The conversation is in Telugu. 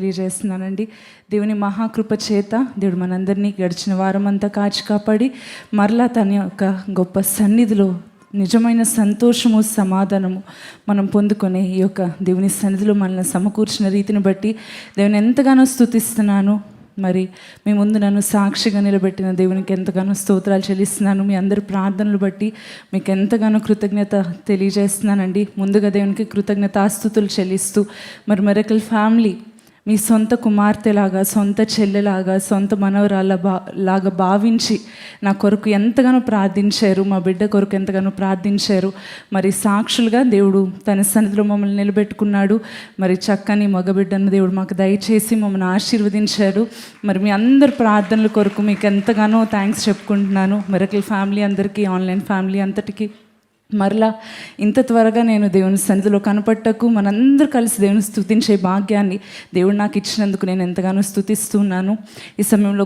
తెలియజేస్తున్నానండి. దేవుని మహాకృప చేత దేవుడు మనందరినీ గడిచిన వారం అంతా కాచి కాపాడి మరలా తన యొక్క గొప్ప సన్నిధిలో నిజమైన సంతోషము సమాధానము మనం పొందుకొని ఈ యొక్క దేవుని సన్నిధిలో మనల్ని సమకూర్చిన రీతిని బట్టి దేవుని ఎంతగానో స్తుతిస్తున్నాను. మరి మీ ముందు నన్ను సాక్షిగా నిలబెట్టిన దేవునికి ఎంతగానో స్తోత్రాలు చెల్లిస్తున్నాను. మీ అందరి ప్రార్థనలు బట్టి మీకు ఎంతగానో కృతజ్ఞత తెలియజేస్తున్నానండి. ముందుగా దేవునికి కృతజ్ఞతాస్తుతులు చెల్లిస్తూ మరి మిరకల్ ఫ్యామిలీ మీ సొంత కుమార్తెలాగా, సొంత చెల్లెలాగా, సొంత మనవరాల లాగా భావించి నా కొరకు ఎంతగానో ప్రార్థించారు, మా బిడ్డ కొరకు ఎంతగానో ప్రార్థించారు. మరి సాక్షులుగా దేవుడు తన సన్నిధిలో మమ్మల్ని నిలబెట్టుకున్నాడు. మరి చక్కని మగబిడ్డను దేవుడు మాకు దయచేసి మమ్మల్ని ఆశీర్వదించారు. మరి మీ అందరి ప్రార్థనల కొరకు మీకు ఎంతగానో థ్యాంక్స్ చెప్పుకుంటున్నాను. మిరకల్ ఫ్యామిలీ అందరికీ, ఆన్లైన్ ఫ్యామిలీ అంతటికీ మరలా ఇంత త్వరగా నేను దేవుని సన్నిధిలో కనపట్టకు మనందరూ కలిసి దేవుని స్తుతించే భాగ్యాన్ని దేవుడు నాకు ఇచ్చినందుకు నేను ఎంతగానో స్తుతిస్తున్నాను. ఈ సమయంలో